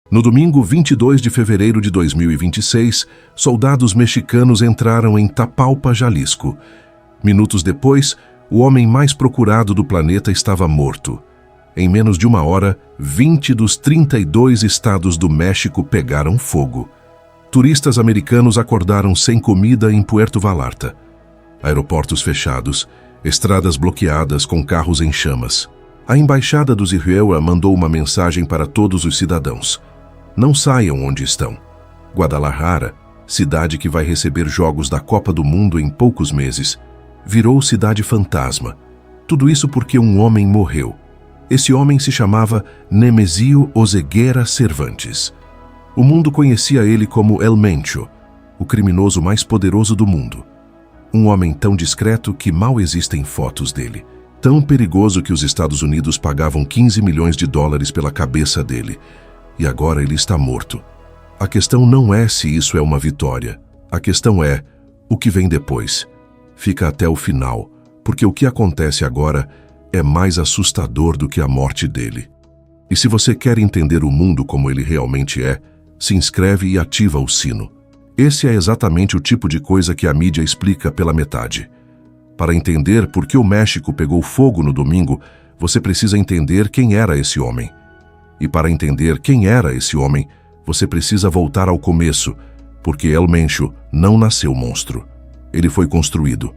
No domingo 22 de fevereiro de 2026, soldados mexicanos entraram em Tapalpa, Jalisco. Minutos depois, o homem mais procurado do planeta estava morto. Em menos de uma hora, 20 dos 32 estados do México pegaram fogo. Turistas americanos acordaram sem comida em Puerto Vallarta. Aeroportos fechados, estradas bloqueadas com carros em chamas. A embaixada do Israel mandou uma mensagem para todos os cidadãos. Não saiam onde estão. Guadalajara, cidade que vai receber jogos da Copa do Mundo em poucos meses, virou cidade fantasma. Tudo isso porque um homem morreu. Esse homem se chamava Nemesio Oseguera Cervantes. O mundo conhecia ele como El Mencho, o criminoso mais poderoso do mundo. Um homem tão discreto que mal existem fotos dele. Tão perigoso que os Estados Unidos pagavam 15 milhões de dólares pela cabeça dele. E agora ele está morto. A questão não é se isso é uma vitória. A questão é o que vem depois. Fica até o final, porque o que acontece agora é mais assustador do que a morte dele. E se você quer entender o mundo como ele realmente é, se inscreve e ativa o sino. Esse é exatamente o tipo de coisa que a mídia explica pela metade. Para entender por que o México pegou fogo no domingo, você precisa entender quem era esse homem. E para entender quem era esse homem, você precisa voltar ao começo, porque El Mencho não nasceu monstro. Ele foi construído.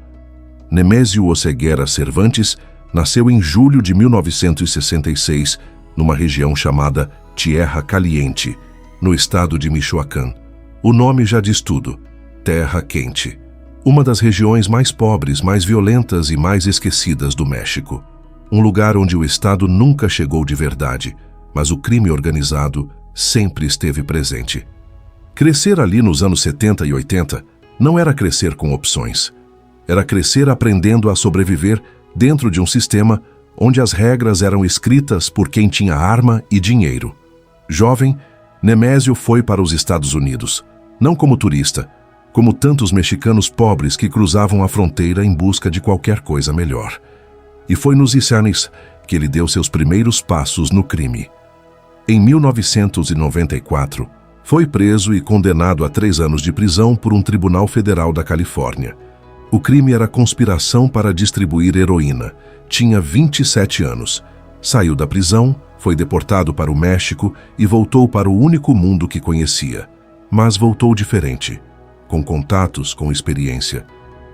Nemesio Oseguera Cervantes nasceu em julho de 1966, numa região chamada Tierra Caliente, no estado de Michoacán. O nome já diz tudo: Terra Quente. Uma das regiões mais pobres, mais violentas e mais esquecidas do México. Um lugar onde o Estado nunca chegou de verdade, mas o crime organizado sempre esteve presente. Crescer ali nos anos 70 e 80 não era crescer com opções. Era crescer aprendendo a sobreviver dentro de um sistema onde as regras eram escritas por quem tinha arma e dinheiro. Jovem, Nemesio foi para os Estados Unidos, não como turista, como tantos mexicanos pobres que cruzavam a fronteira em busca de qualquer coisa melhor. E foi nos Ixanes que ele deu seus primeiros passos no crime. Em 1994, foi preso e condenado a 3 anos de prisão por um tribunal federal da Califórnia. O crime era conspiração para distribuir heroína. Tinha 27 anos. Saiu da prisão, foi deportado para o México e voltou para o único mundo que conhecia. Mas voltou diferente, com contatos, com experiência,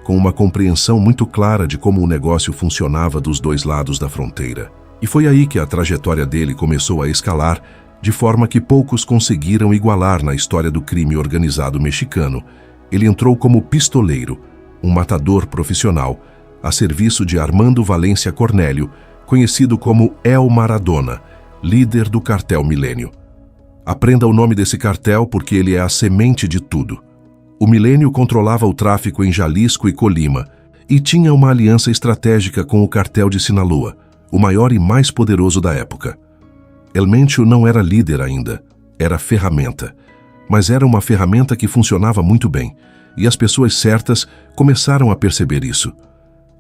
com uma compreensão muito clara de como o negócio funcionava dos dois lados da fronteira. E foi aí que a trajetória dele começou a escalar, de forma que poucos conseguiram igualar na história do crime organizado mexicano. Ele entrou como pistoleiro, um matador profissional, a serviço de Armando Valencia Cornélio, conhecido como El Maradona, líder do cartel Milênio. Aprenda o nome desse cartel porque ele é a semente de tudo. O Milênio controlava o tráfico em Jalisco e Colima e tinha uma aliança estratégica com o cartel de Sinaloa, o maior e mais poderoso da época. El Mencho não era líder ainda, era ferramenta. Mas era uma ferramenta que funcionava muito bem, e as pessoas certas começaram a perceber isso.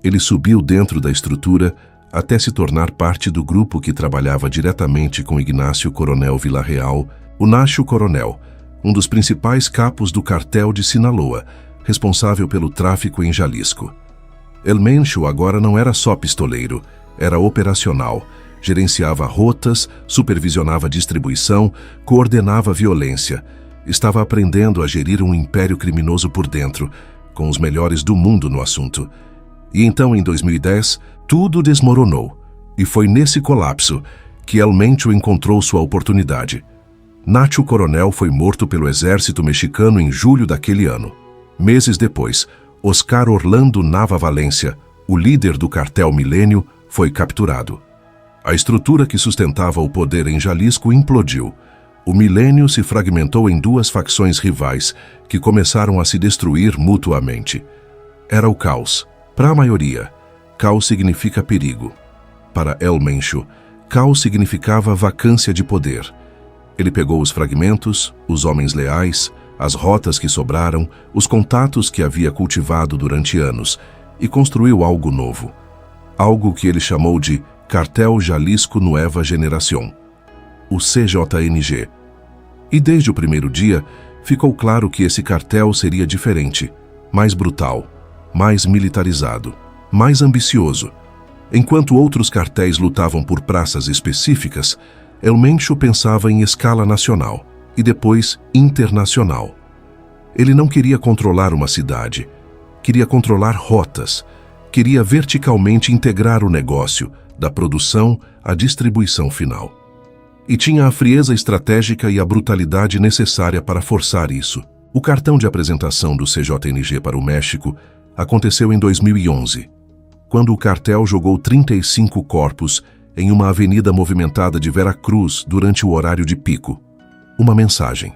Ele subiu dentro da estrutura até se tornar parte do grupo que trabalhava diretamente com Ignacio Coronel Villarreal, o Nacho Coronel, um dos principais capos do cartel de Sinaloa, responsável pelo tráfico em Jalisco. El Mencho agora não era só pistoleiro, era operacional, gerenciava rotas, supervisionava distribuição, coordenava violência. Estava aprendendo a gerir um império criminoso por dentro, com os melhores do mundo no assunto. E então, em 2010, tudo desmoronou. E foi nesse colapso que El Mencho encontrou sua oportunidade. Nacho Coronel foi morto pelo exército mexicano em julho daquele ano. Meses depois, Oscar Orlando Nava Valencia, o líder do cartel Milênio, foi capturado. A estrutura que sustentava o poder em Jalisco implodiu. O Milênio se fragmentou em 2 facções rivais que começaram a se destruir mutuamente. Era o caos. Para a maioria, caos significa perigo. Para El Mencho, caos significava vacância de poder. Ele pegou os fragmentos, os homens leais, as rotas que sobraram, os contatos que havia cultivado durante anos e construiu algo novo. Algo que ele chamou de Cartel Jalisco Nueva Generación, o CJNG. E desde o primeiro dia, ficou claro que esse cartel seria diferente, mais brutal, mais militarizado, mais ambicioso. Enquanto outros cartéis lutavam por praças específicas, El Mencho pensava em escala nacional e depois internacional. Ele não queria controlar uma cidade, queria controlar rotas, queria verticalmente integrar o negócio, da produção à distribuição final. E tinha a frieza estratégica e a brutalidade necessária para forçar isso. O cartão de apresentação do CJNG para o México aconteceu em 2011, quando o cartel jogou 35 corpos em uma avenida movimentada de Veracruz durante o horário de pico. Uma mensagem.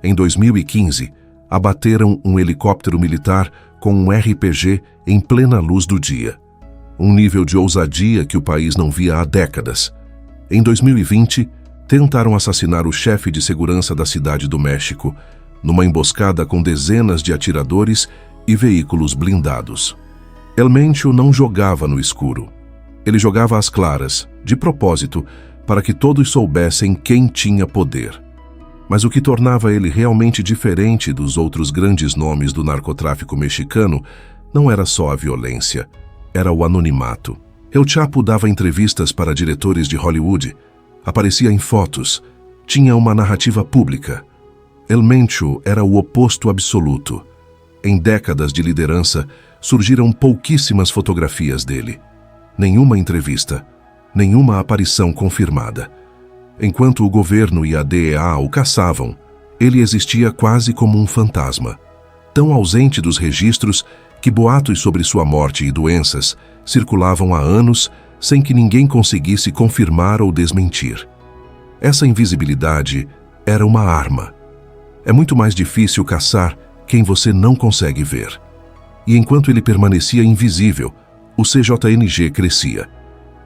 Em 2015, abateram um helicóptero militar com um RPG em plena luz do dia. Um nível de ousadia que o país não via há décadas. Em 2020, tentaram assassinar o chefe de segurança da cidade do México, numa emboscada com dezenas de atiradores e veículos blindados. El Mencho não jogava no escuro. Ele jogava às claras, de propósito, para que todos soubessem quem tinha poder. Mas o que tornava ele realmente diferente dos outros grandes nomes do narcotráfico mexicano não era só a violência, era o anonimato. El Chapo dava entrevistas para diretores de Hollywood, aparecia em fotos, tinha uma narrativa pública. El Mencho era o oposto absoluto. Em décadas de liderança, surgiram pouquíssimas fotografias dele. Nenhuma entrevista, nenhuma aparição confirmada. Enquanto o governo e a DEA o caçavam, ele existia quase como um fantasma. Tão ausente dos registros que boatos sobre sua morte e doenças circulavam há anos sem que ninguém conseguisse confirmar ou desmentir. Essa invisibilidade era uma arma. É muito mais difícil caçar quem você não consegue ver. E enquanto ele permanecia invisível, o CJNG crescia.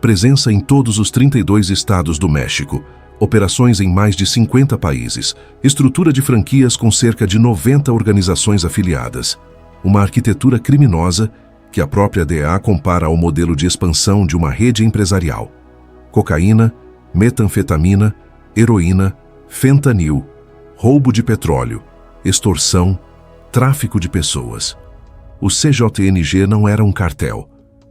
Presença em todos os 32 estados do México, operações em mais de 50 países, estrutura de franquias com cerca de 90 organizações afiliadas, uma arquitetura criminosa que a própria DEA compara ao modelo de expansão de uma rede empresarial. Cocaína, metanfetamina, heroína, fentanil, roubo de petróleo, extorsão, tráfico de pessoas. O CJNG não era um cartel,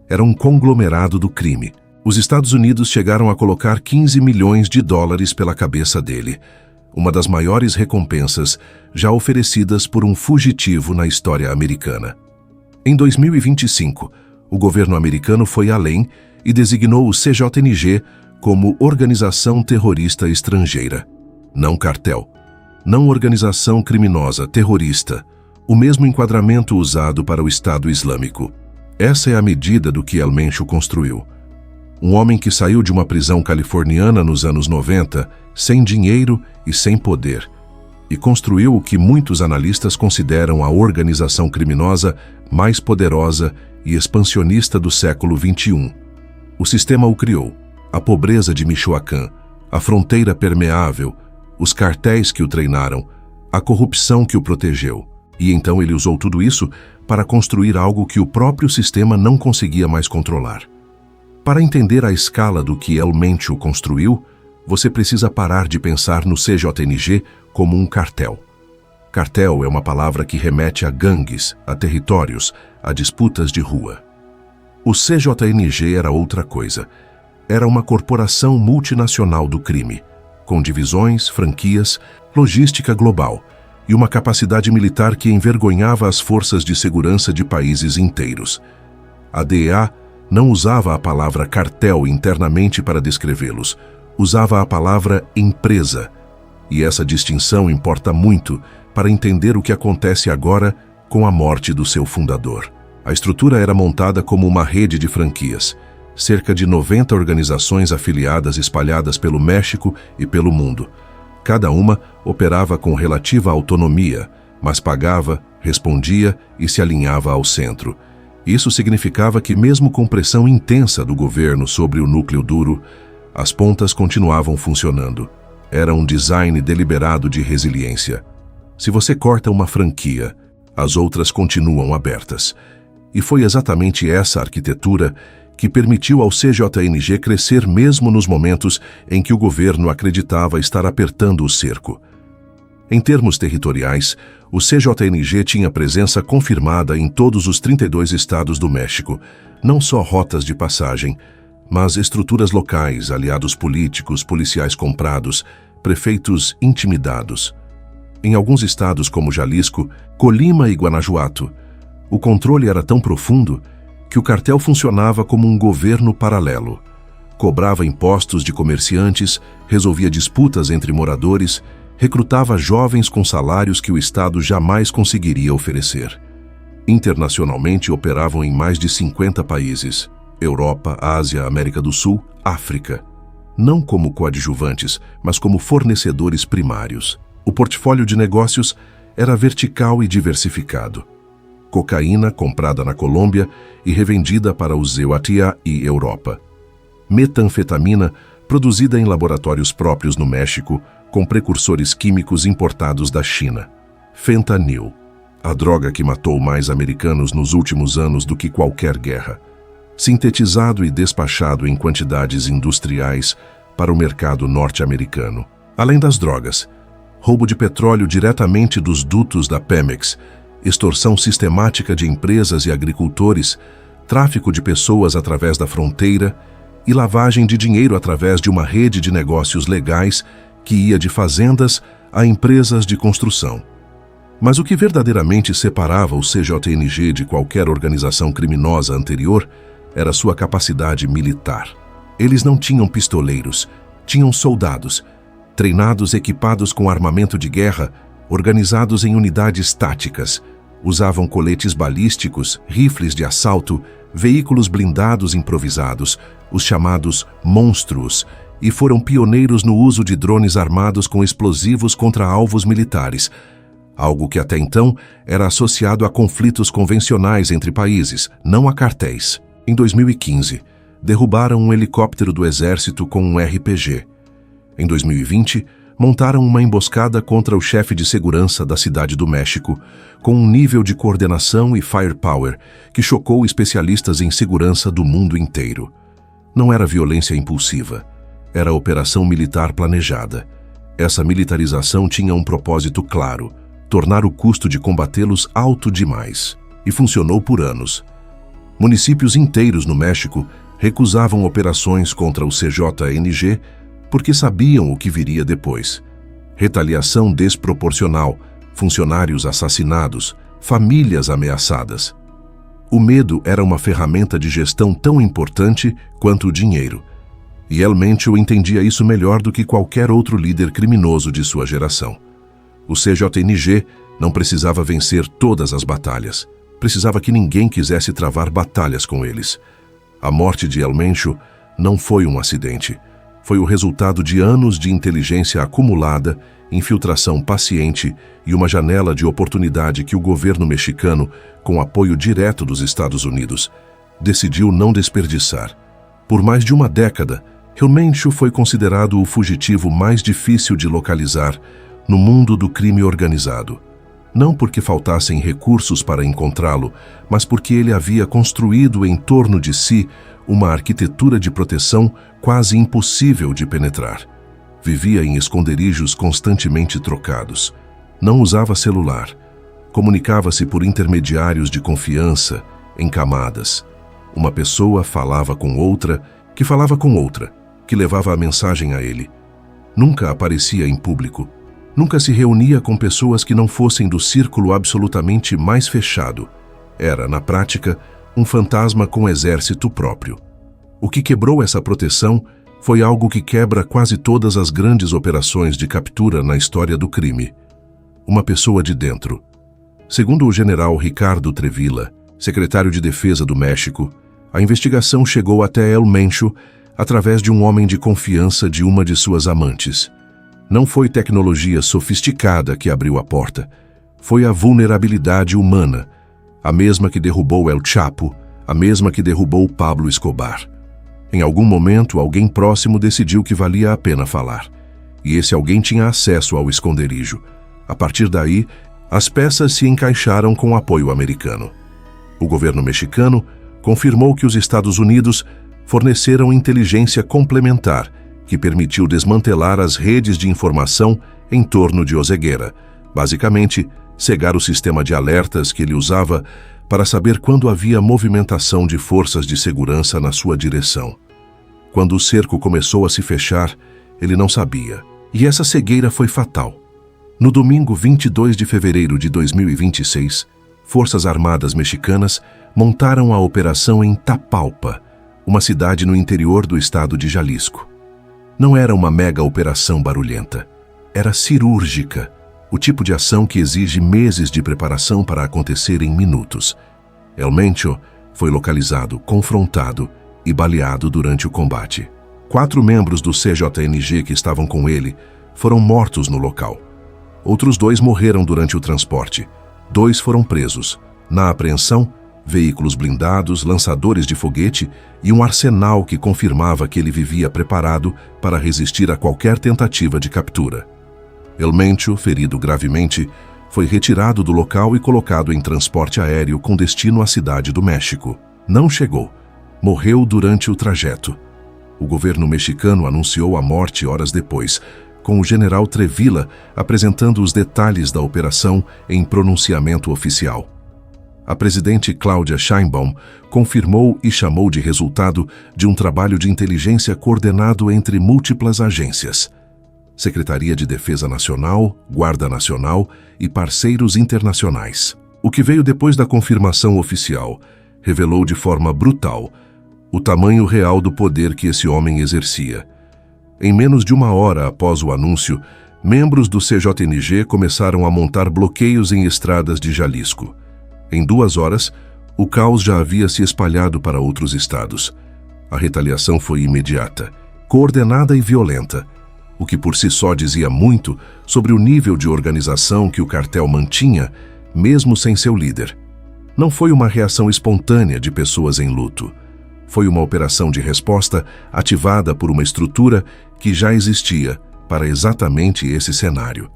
era um conglomerado do crime. Os Estados Unidos chegaram a colocar 15 milhões de dólares pela cabeça dele, uma das maiores recompensas já oferecidas por um fugitivo na história americana. Em 2025, o governo americano foi além e designou o CJNG como organização terrorista estrangeira. Não cartel, não organização criminosa terrorista, o mesmo enquadramento usado para o Estado Islâmico. Essa é a medida do que El Mencho construiu. Um homem que saiu de uma prisão californiana nos anos 90, sem dinheiro e sem poder, e construiu o que muitos analistas consideram a organização criminosa mais poderosa e expansionista do século XXI. O sistema o criou, a pobreza de Michoacán, a fronteira permeável, os cartéis que o treinaram, a corrupção que o protegeu. E então ele usou tudo isso para construir algo que o próprio sistema não conseguia mais controlar. Para entender a escala do que El Mencho construiu, você precisa parar de pensar no CJNG como um cartel. Cartel é uma palavra que remete a gangues, a territórios, a disputas de rua. O CJNG era outra coisa. Era uma corporação multinacional do crime, com divisões, franquias, logística global e uma capacidade militar que envergonhava as forças de segurança de países inteiros. A DEA não usava a palavra cartel internamente para descrevê-los, usava a palavra empresa. E essa distinção importa muito para entender o que acontece agora com a morte do seu fundador. A estrutura era montada como uma rede de franquias, cerca de 90 organizações afiliadas espalhadas pelo México e pelo mundo. Cada uma operava com relativa autonomia, mas pagava, respondia e se alinhava ao centro. Isso significava que, mesmo com pressão intensa do governo sobre o núcleo duro, as pontas continuavam funcionando. Era um design deliberado de resiliência. Se você corta uma franquia, as outras continuam abertas. E foi exatamente essa arquitetura que permitiu ao CJNG crescer mesmo nos momentos em que o governo acreditava estar apertando o cerco. Em termos territoriais, o CJNG tinha presença confirmada em todos os 32 estados do México, não só rotas de passagem, mas estruturas locais, aliados políticos, policiais comprados, prefeitos intimidados. Em alguns estados como Jalisco, Colima e Guanajuato, o controle era tão profundo que o cartel funcionava como um governo paralelo. Cobrava impostos de comerciantes, resolvia disputas entre moradores, recrutava jovens com salários que o Estado jamais conseguiria oferecer. Internacionalmente operavam em mais de 50 países: Europa, Ásia, América do Sul, África. Não como coadjuvantes, mas como fornecedores primários. O portfólio de negócios era vertical e diversificado. Cocaína comprada na Colômbia e revendida para o Zeuatia e Europa. Metanfetamina produzida em laboratórios próprios no México, com precursores químicos importados da China. Fentanil, a droga que matou mais americanos nos últimos anos do que qualquer guerra. Sintetizado e despachado em quantidades industriais para o mercado norte-americano. Além das drogas, roubo de petróleo diretamente dos dutos da Pemex, extorsão sistemática de empresas e agricultores, tráfico de pessoas através da fronteira e lavagem de dinheiro através de uma rede de negócios legais que ia de fazendas a empresas de construção. Mas o que verdadeiramente separava o CJNG de qualquer organização criminosa anterior era sua capacidade militar. Eles não tinham pistoleiros, tinham soldados, treinados, equipados com armamento de guerra, organizados em unidades táticas. Usavam coletes balísticos, rifles de assalto, veículos blindados improvisados, os chamados monstros, e foram pioneiros no uso de drones armados com explosivos contra alvos militares, algo que até então era associado a conflitos convencionais entre países, não a cartéis. Em 2015, derrubaram um helicóptero do exército com um RPG. Em 2020, montaram uma emboscada contra o chefe de segurança da Cidade do México, com um nível de coordenação e firepower que chocou especialistas em segurança do mundo inteiro. Não era violência impulsiva, era operação militar planejada. Essa militarização tinha um propósito claro: tornar o custo de combatê-los alto demais. E funcionou por anos. Municípios inteiros no México recusavam operações contra o CJNG porque sabiam o que viria depois. Retaliação desproporcional, funcionários assassinados, famílias ameaçadas. O medo era uma ferramenta de gestão tão importante quanto o dinheiro. E El Mencho entendia isso melhor do que qualquer outro líder criminoso de sua geração. O CJNG não precisava vencer todas as batalhas. Precisava que ninguém quisesse travar batalhas com eles. A morte de El Mencho não foi um acidente. Foi o resultado de anos de inteligência acumulada, infiltração paciente e uma janela de oportunidade que o governo mexicano, com apoio direto dos Estados Unidos, decidiu não desperdiçar. Por mais de uma década, El Mencho foi considerado o fugitivo mais difícil de localizar no mundo do crime organizado. Não porque faltassem recursos para encontrá-lo, mas porque ele havia construído em torno de si uma arquitetura de proteção quase impossível de penetrar. Vivia em esconderijos constantemente trocados. Não usava celular. Comunicava-se por intermediários de confiança, em camadas. Uma pessoa falava com outra, que falava com outra, que levava a mensagem a ele. Nunca aparecia em público. Nunca se reunia com pessoas que não fossem do círculo absolutamente mais fechado. Era, na prática, um fantasma com exército próprio. O que quebrou essa proteção foi algo que quebra quase todas as grandes operações de captura na história do crime: uma pessoa de dentro. Segundo o general Ricardo Trevilla, secretário de Defesa do México, a investigação chegou até El Mencho através de um homem de confiança de uma de suas amantes. Não foi tecnologia sofisticada que abriu a porta. Foi a vulnerabilidade humana, a mesma que derrubou El Chapo, a mesma que derrubou Pablo Escobar. Em algum momento, alguém próximo decidiu que valia a pena falar. E esse alguém tinha acesso ao esconderijo. A partir daí, as peças se encaixaram com o apoio americano. O governo mexicano confirmou que os Estados Unidos forneceram inteligência complementar que permitiu desmantelar as redes de informação em torno de Oseguera, basicamente, cegar o sistema de alertas que ele usava para saber quando havia movimentação de forças de segurança na sua direção. Quando o cerco começou a se fechar, ele não sabia, e essa cegueira foi fatal. No domingo 22 de fevereiro de 2026, Forças Armadas mexicanas montaram a operação em Tapalpa, uma cidade no interior do estado de Jalisco. Não era uma mega operação barulhenta, era cirúrgica, o tipo de ação que exige meses de preparação para acontecer em minutos. El Mencho foi localizado, confrontado e baleado durante o combate. 4 membros do CJNG que estavam com ele foram mortos no local. Outros 2 morreram durante o transporte. 2 foram presos. Na apreensão, veículos blindados, lançadores de foguete e um arsenal que confirmava que ele vivia preparado para resistir a qualquer tentativa de captura. El Mencho, ferido gravemente, foi retirado do local e colocado em transporte aéreo com destino à cidade do México. Não chegou. Morreu durante o trajeto. O governo mexicano anunciou a morte horas depois, com o general Trevilla apresentando os detalhes da operação em pronunciamento oficial. A presidente Claudia Sheinbaum confirmou e chamou de resultado de um trabalho de inteligência coordenado entre múltiplas agências: Secretaria de Defesa Nacional, Guarda Nacional e parceiros internacionais. O que veio depois da confirmação oficial revelou de forma brutal o tamanho real do poder que esse homem exercia. Em menos de 1 hora após o anúncio, membros do CJNG começaram a montar bloqueios em estradas de Jalisco. Em 2 horas, o caos já havia se espalhado para outros estados. A retaliação foi imediata, coordenada e violenta, o que por si só dizia muito sobre o nível de organização que o cartel mantinha, mesmo sem seu líder. Não foi uma reação espontânea de pessoas em luto. Foi uma operação de resposta ativada por uma estrutura que já existia para exatamente esse cenário.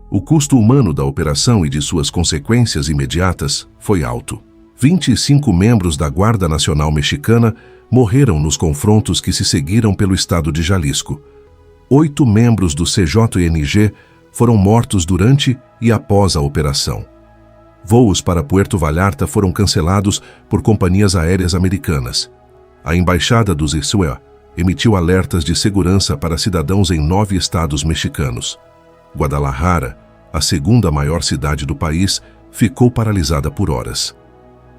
O custo humano da operação e de suas consequências imediatas foi alto. 25 membros da Guarda Nacional Mexicana morreram nos confrontos que se seguiram pelo estado de Jalisco. 8 membros do CJNG foram mortos durante e após a operação. Voos para Puerto Vallarta foram cancelados por companhias aéreas americanas. A Embaixada dos Israel emitiu alertas de segurança para cidadãos em 9 estados mexicanos. Guadalajara, a segunda maior cidade do país, ficou paralisada por horas.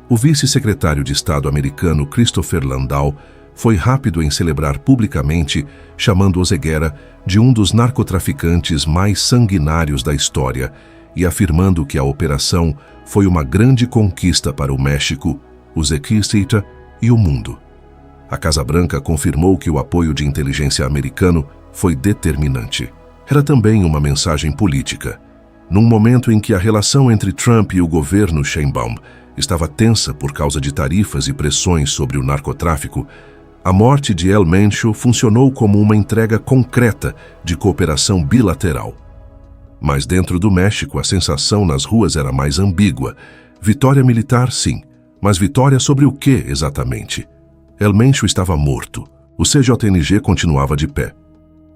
O vice-secretário de Estado americano Christopher Landau foi rápido em celebrar publicamente, chamando Oseguera de um dos narcotraficantes mais sanguinários da história e afirmando que a operação foi uma grande conquista para o México, os Equistita e o mundo. A Casa Branca confirmou que o apoio de inteligência americano foi determinante. Era também uma mensagem política. Num momento em que a relação entre Trump e o governo Sheinbaum estava tensa por causa de tarifas e pressões sobre o narcotráfico, a morte de El Mencho funcionou como uma entrega concreta de cooperação bilateral. Mas dentro do México, a sensação nas ruas era mais ambígua. Vitória militar, sim, mas vitória sobre o que exatamente? El Mencho estava morto. O CJNG continuava de pé.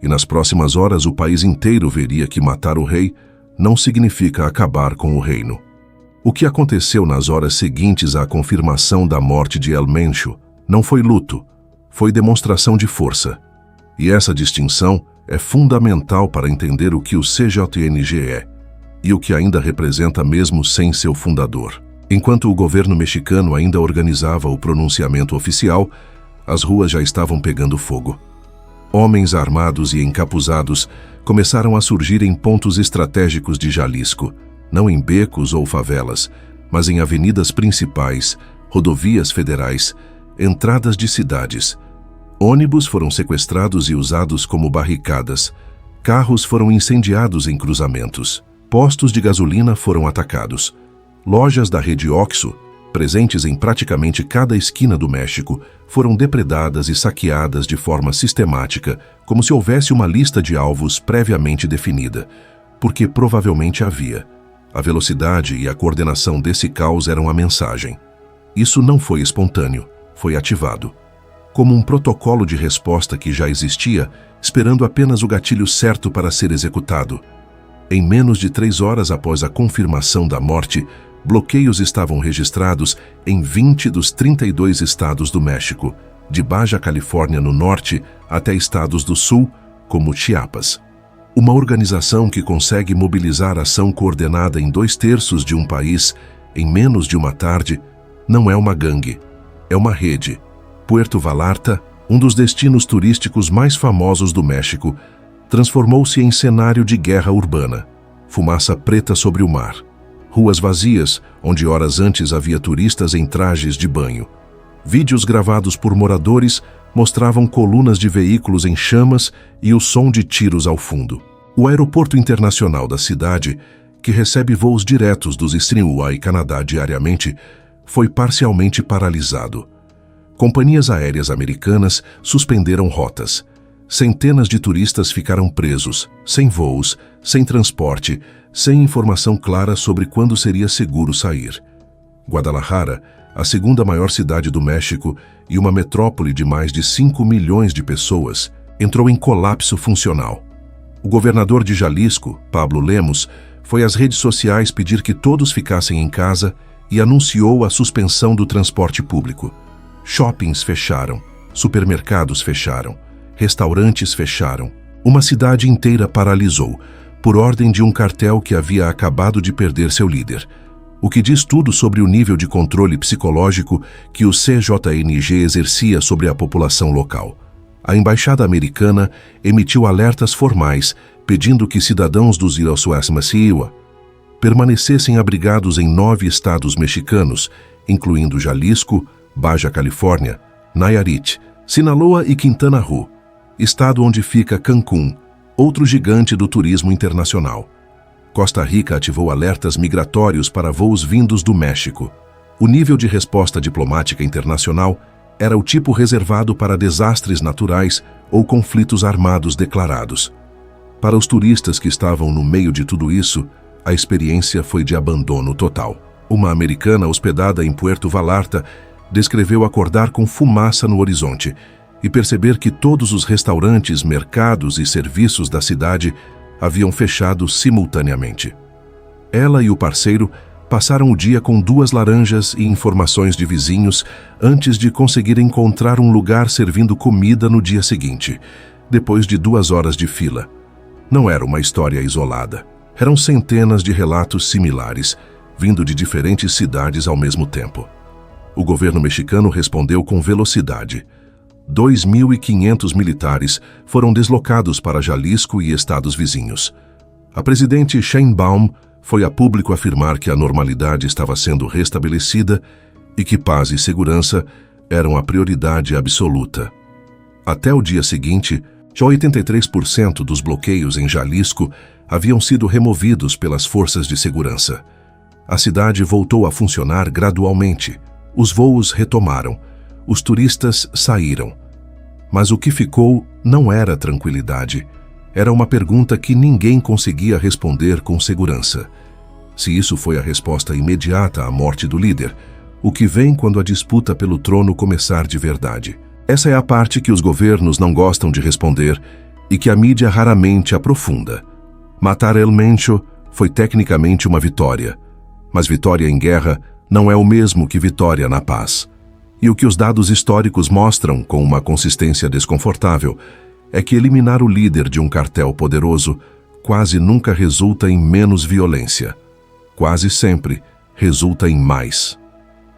E nas próximas horas o país inteiro veria que matar o rei não significa acabar com o reino. O que aconteceu nas horas seguintes à confirmação da morte de El Mencho não foi luto, foi demonstração de força. E essa distinção é fundamental para entender o que o CJNG é e o que ainda representa mesmo sem seu fundador. Enquanto o governo mexicano ainda organizava o pronunciamento oficial, as ruas já estavam pegando fogo. Homens armados e encapuzados começaram a surgir em pontos estratégicos de Jalisco, não em becos ou favelas, mas em avenidas principais, rodovias federais, entradas de cidades. Ônibus foram sequestrados e usados como barricadas. Carros foram incendiados em cruzamentos. Postos de gasolina foram atacados. Lojas da rede Oxxo, presentes em praticamente cada esquina do México, foram depredadas e saqueadas de forma sistemática, como se houvesse uma lista de alvos previamente definida, porque provavelmente havia. A velocidade e a coordenação desse caos eram a mensagem. Isso não foi espontâneo, foi ativado. Como um protocolo de resposta que já existia, esperando apenas o gatilho certo para ser executado. Em menos de 3 horas após a confirmação da morte, bloqueios estavam registrados em 20 dos 32 estados do México, de Baja Califórnia no norte até estados do sul, como Chiapas. Uma organização que consegue mobilizar ação coordenada em 2/3 de um país em menos de uma tarde não é uma gangue, é uma rede. Puerto Vallarta, um dos destinos turísticos mais famosos do México, transformou-se em cenário de guerra urbana. Fumaça preta sobre o mar. Ruas vazias, onde horas antes havia turistas em trajes de banho. Vídeos gravados por moradores mostravam colunas de veículos em chamas e o som de tiros ao fundo. O aeroporto internacional da cidade, que recebe voos diretos dos Extreme e Canadá diariamente, foi parcialmente paralisado. Companhias aéreas americanas suspenderam rotas. Centenas de turistas ficaram presos, sem voos, sem transporte, sem informação clara sobre quando seria seguro sair. Guadalajara, a segunda maior cidade do México e uma metrópole de mais de 5 milhões de pessoas, entrou em colapso funcional. O governador de Jalisco, Pablo Lemos, foi às redes sociais pedir que todos ficassem em casa e anunciou a suspensão do transporte público. Shoppings fecharam, supermercados fecharam, restaurantes fecharam. Uma cidade inteira paralisou, por ordem de um cartel que havia acabado de perder seu líder. O que diz tudo sobre o nível de controle psicológico que o CJNG exercia sobre a população local. A embaixada americana emitiu alertas formais pedindo que cidadãos dos Iraçuas-Maciúa permanecessem abrigados em 9 estados mexicanos, incluindo Jalisco, Baja Califórnia, Nayarit, Sinaloa e Quintana Roo, estado onde fica Cancún, outro gigante do turismo internacional. Costa Rica ativou alertas migratórios para voos vindos do México. O nível de resposta diplomática internacional era o tipo reservado para desastres naturais ou conflitos armados declarados. Para os turistas que estavam no meio de tudo isso, a experiência foi de abandono total. Uma americana hospedada em Puerto Vallarta descreveu acordar com fumaça no horizonte e perceber que todos os restaurantes, mercados e serviços da cidade haviam fechado simultaneamente. Ela e o parceiro passaram o dia com 2 laranjas e informações de vizinhos antes de conseguir encontrar um lugar servindo comida no dia seguinte, depois de 2 horas de fila. Não era uma história isolada. Eram centenas de relatos similares, vindo de diferentes cidades ao mesmo tempo. O governo mexicano respondeu com velocidade. 2.500 militares foram deslocados para Jalisco e estados vizinhos. A presidente Sheinbaum foi a público afirmar que a normalidade estava sendo restabelecida e que paz e segurança eram a prioridade absoluta. Até o dia seguinte, já 83% dos bloqueios em Jalisco haviam sido removidos pelas forças de segurança. A cidade voltou a funcionar gradualmente. Os voos retomaram. Os turistas saíram. Mas o que ficou não era tranquilidade. Era uma pergunta que ninguém conseguia responder com segurança. Se isso foi a resposta imediata à morte do líder, o que vem quando a disputa pelo trono começar de verdade? Essa é a parte que os governos não gostam de responder e que a mídia raramente aprofunda. Matar El Mencho foi tecnicamente uma vitória, mas vitória em guerra não é o mesmo que vitória na paz. E o que os dados históricos mostram, com uma consistência desconfortável, é que eliminar o líder de um cartel poderoso quase nunca resulta em menos violência. Quase sempre resulta em mais.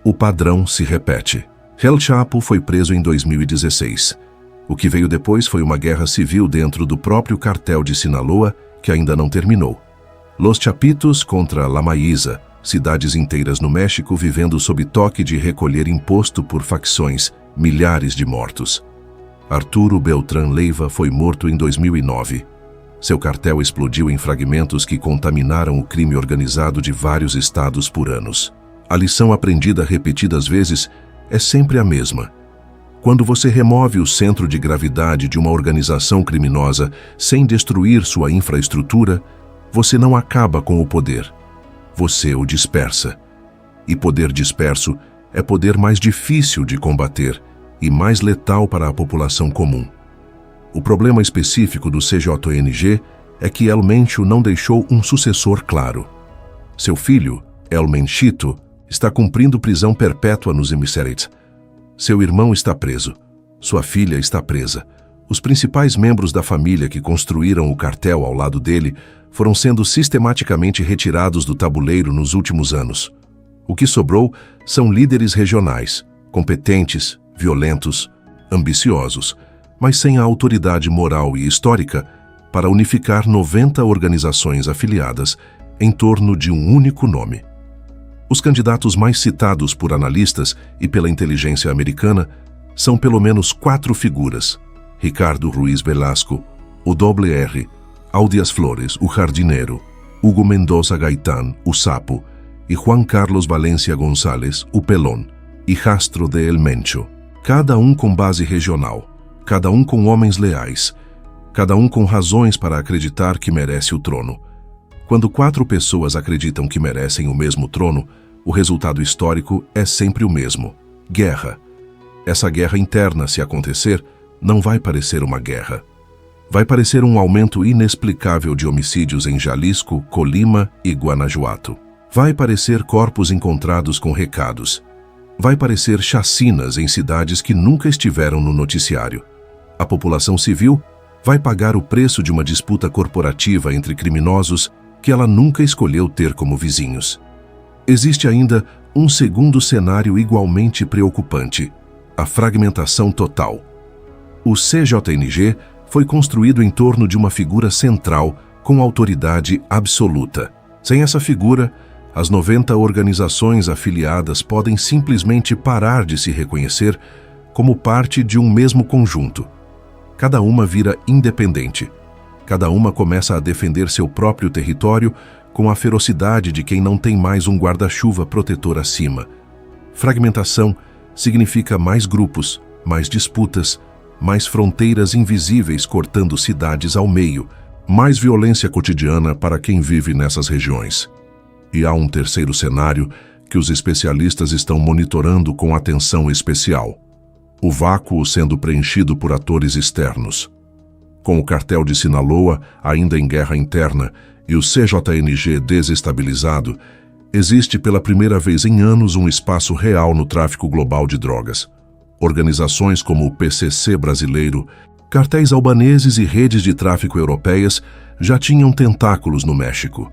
O padrão se repete. El Chapo foi preso em 2016. O que veio depois foi uma guerra civil dentro do próprio cartel de Sinaloa, que ainda não terminou. Los Chapitos contra La Maíza, cidades inteiras no México vivendo sob toque de recolher imposto por facções, milhares de mortos. Arturo Beltrán Leiva foi morto em 2009. Seu cartel explodiu em fragmentos que contaminaram o crime organizado de vários estados por anos. A lição aprendida repetidas vezes é sempre a mesma. Quando você remove o centro de gravidade de uma organização criminosa sem destruir sua infraestrutura, você não acaba com o poder. Você o dispersa. E poder disperso é poder mais difícil de combater e mais letal para a população comum. O problema específico do CJNG é que El Mencho não deixou um sucessor claro. Seu filho, El Menchito, está cumprindo prisão perpétua nos Emissariats. Seu irmão está preso. Sua filha está presa. Os principais membros da família que construíram o cartel ao lado dele foram sendo sistematicamente retirados do tabuleiro nos últimos anos. O que sobrou são líderes regionais, competentes, violentos, ambiciosos, mas sem a autoridade moral e histórica para unificar 90 organizações afiliadas em torno de um único nome. Os candidatos mais citados por analistas e pela inteligência americana são pelo menos 4 figuras: Ricardo Ruiz Velasco, o WR, Audias Flores, o Jardineiro, Hugo Mendoza Gaitán, o Sapo, e Juan Carlos Valencia González, o Pelón, e Rastro de El Mencho. Cada um com base regional, cada um com homens leais, cada um com razões para acreditar que merece o trono. Quando 4 pessoas acreditam que merecem o mesmo trono, o resultado histórico é sempre o mesmo: guerra. Essa guerra interna, se acontecer, não vai parecer uma guerra. Vai parecer um aumento inexplicável de homicídios em Jalisco, Colima e Guanajuato. Vai parecer corpos encontrados com recados. Vai parecer chacinas em cidades que nunca estiveram no noticiário. A população civil vai pagar o preço de uma disputa corporativa entre criminosos que ela nunca escolheu ter como vizinhos. Existe ainda um segundo cenário igualmente preocupante: a fragmentação total. O CJNG foi construído em torno de uma figura central com autoridade absoluta. Sem essa figura, as 90 organizações afiliadas podem simplesmente parar de se reconhecer como parte de um mesmo conjunto. Cada uma vira independente. Cada uma começa a defender seu próprio território com a ferocidade de quem não tem mais um guarda-chuva protetor acima. Fragmentação significa mais grupos, mais disputas, mais fronteiras invisíveis cortando cidades ao meio, mais violência cotidiana para quem vive nessas regiões. E há um terceiro cenário que os especialistas estão monitorando com atenção especial: o vácuo sendo preenchido por atores externos. Com o cartel de Sinaloa ainda em guerra interna e o CJNG desestabilizado, existe pela primeira vez em anos um espaço real no tráfico global de drogas. Organizações como o PCC brasileiro, cartéis albaneses e redes de tráfico europeias já tinham tentáculos no México.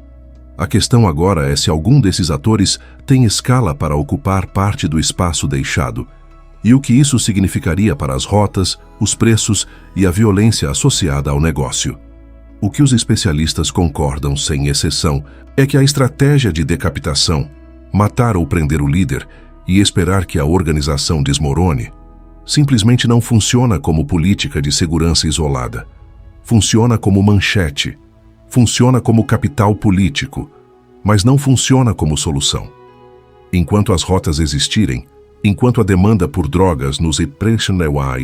A questão agora é se algum desses atores tem escala para ocupar parte do espaço deixado, e o que isso significaria para as rotas, os preços e a violência associada ao negócio. O que os especialistas concordam sem exceção é que a estratégia de decapitação, matar ou prender o líder e esperar que a organização desmorone, simplesmente não funciona como política de segurança isolada. Funciona como manchete, funciona como capital político, mas não funciona como solução. Enquanto as rotas existirem, enquanto a demanda por drogas nos e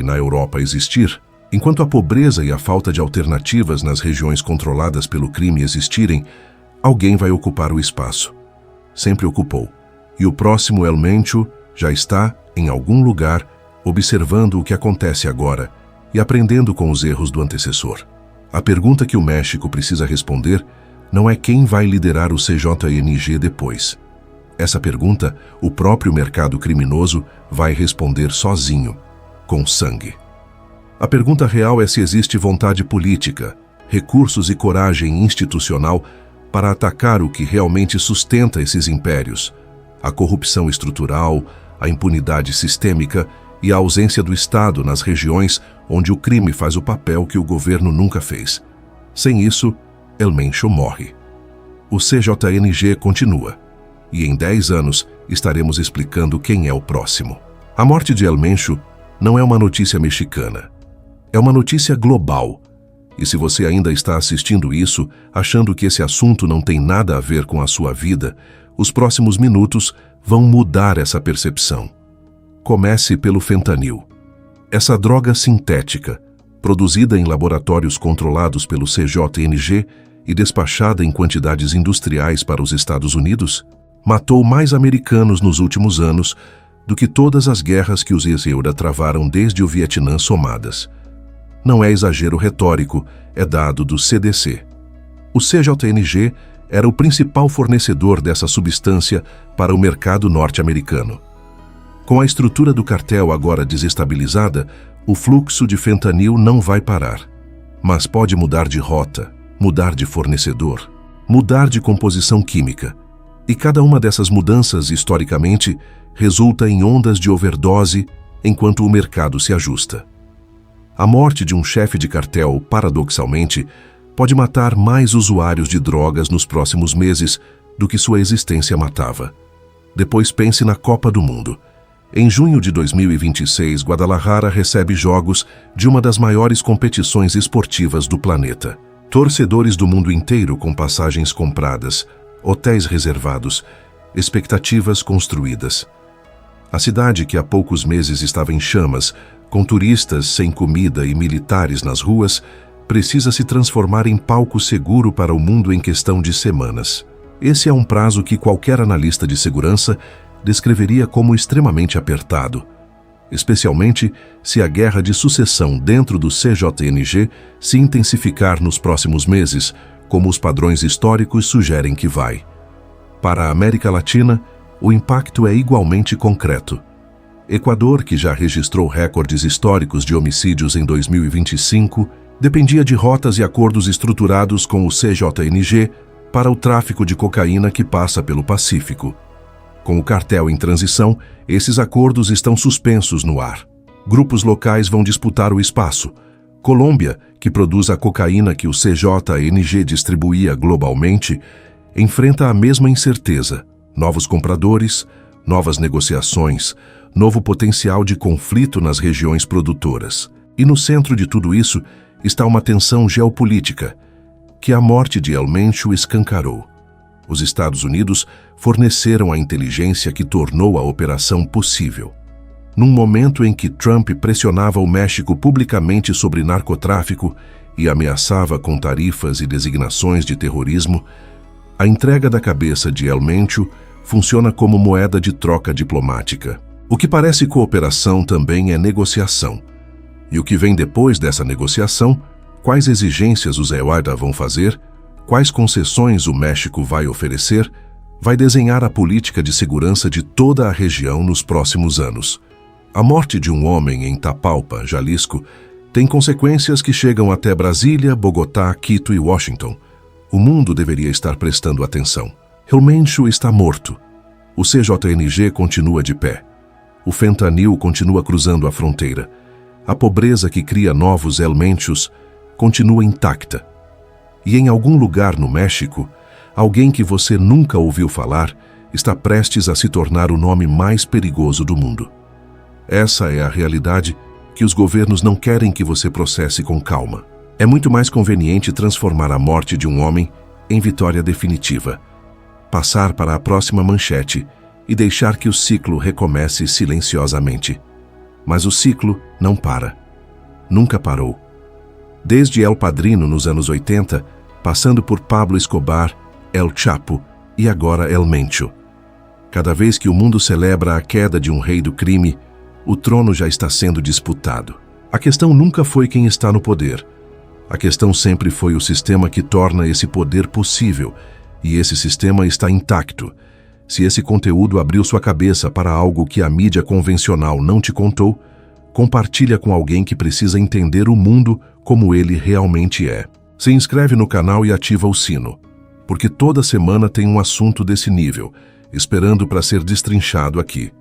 na Europa existir, enquanto a pobreza e a falta de alternativas nas regiões controladas pelo crime existirem, alguém vai ocupar o espaço. Sempre ocupou. E o próximo El Mencho já está, em algum lugar, observando o que acontece agora e aprendendo com os erros do antecessor. A pergunta que o México precisa responder não é quem vai liderar o CJNG depois. Essa pergunta, o próprio mercado criminoso vai responder sozinho, com sangue. A pergunta real é se existe vontade política, recursos e coragem institucional para atacar o que realmente sustenta esses impérios: a corrupção estrutural, a impunidade sistêmica e a ausência do Estado nas regiões onde o crime faz o papel que o governo nunca fez. Sem isso, El Mencho morre. O CJNG continua, e em 10 anos estaremos explicando quem é o próximo. A morte de El Mencho não é uma notícia mexicana. É uma notícia global. E se você ainda está assistindo isso, achando que esse assunto não tem nada a ver com a sua vida, os próximos minutos vão mudar essa percepção. Comece pelo fentanil. Essa droga sintética, produzida em laboratórios controlados pelo CJNG e despachada em quantidades industriais para os Estados Unidos, matou mais americanos nos últimos anos do que todas as guerras que os ex-EURA travaram desde o Vietnã somadas. Não é exagero retórico, é dado do CDC. O CJNG era o principal fornecedor dessa substância para o mercado norte-americano. Com a estrutura do cartel agora desestabilizada, o fluxo de fentanil não vai parar, mas pode mudar de rota, mudar de fornecedor, mudar de composição química. E cada uma dessas mudanças, historicamente, resulta em ondas de overdose enquanto o mercado se ajusta. A morte de um chefe de cartel, paradoxalmente, pode matar mais usuários de drogas nos próximos meses do que sua existência matava. Depois pense na Copa do Mundo. Em junho de 2026, Guadalajara recebe jogos de uma das maiores competições esportivas do planeta. Torcedores do mundo inteiro com passagens compradas, hotéis reservados, expectativas construídas. A cidade, que há poucos meses estava em chamas, com turistas sem comida e militares nas ruas, precisa se transformar em palco seguro para o mundo em questão de semanas. Esse é um prazo que qualquer analista de segurança descreveria como extremamente apertado, especialmente se a guerra de sucessão dentro do CJNG se intensificar nos próximos meses, como os padrões históricos sugerem que vai. Para a América Latina, o impacto é igualmente concreto. Equador, que já registrou recordes históricos de homicídios em 2025, dependia de rotas e acordos estruturados com o CJNG para o tráfico de cocaína que passa pelo Pacífico. Com o cartel em transição, esses acordos estão suspensos no ar. Grupos locais vão disputar o espaço. Colômbia, que produz a cocaína que o CJNG distribuía globalmente, enfrenta a mesma incerteza: novos compradores, novas negociações, novo potencial de conflito nas regiões produtoras. E no centro de tudo isso está uma tensão geopolítica, que a morte de El Mencho escancarou. Os Estados Unidos forneceram a inteligência que tornou a operação possível. Num momento em que Trump pressionava o México publicamente sobre narcotráfico e ameaçava com tarifas e designações de terrorismo, a entrega da cabeça de El Mencho funciona como moeda de troca diplomática. O que parece cooperação também é negociação. E o que vem depois dessa negociação, quais exigências os EUAIDA vão fazer, quais concessões o México vai oferecer, vai desenhar a política de segurança de toda a região nos próximos anos. A morte de um homem em Tapalpa, Jalisco, tem consequências que chegam até Brasília, Bogotá, Quito e Washington. O mundo deveria estar prestando atenção. El Mencho está morto. O CJNG continua de pé. O fentanil continua cruzando a fronteira. A pobreza que cria novos El Menchos continua intacta. E em algum lugar no México, alguém que você nunca ouviu falar está prestes a se tornar o nome mais perigoso do mundo. Essa é a realidade que os governos não querem que você processe com calma. É muito mais conveniente transformar a morte de um homem em vitória definitiva, passar para a próxima manchete e deixar que o ciclo recomece silenciosamente. Mas o ciclo não para. Nunca parou. Desde El Padrino nos anos 80, passando por Pablo Escobar, El Chapo e agora El Mencho. Cada vez que o mundo celebra a queda de um rei do crime, o trono já está sendo disputado. A questão nunca foi quem está no poder. A questão sempre foi o sistema que torna esse poder possível, e esse sistema está intacto. Se esse conteúdo abriu sua cabeça para algo que a mídia convencional não te contou, compartilha com alguém que precisa entender o mundo como ele realmente é. Se inscreve no canal e ativa o sino, porque toda semana tem um assunto desse nível, esperando para ser destrinchado aqui.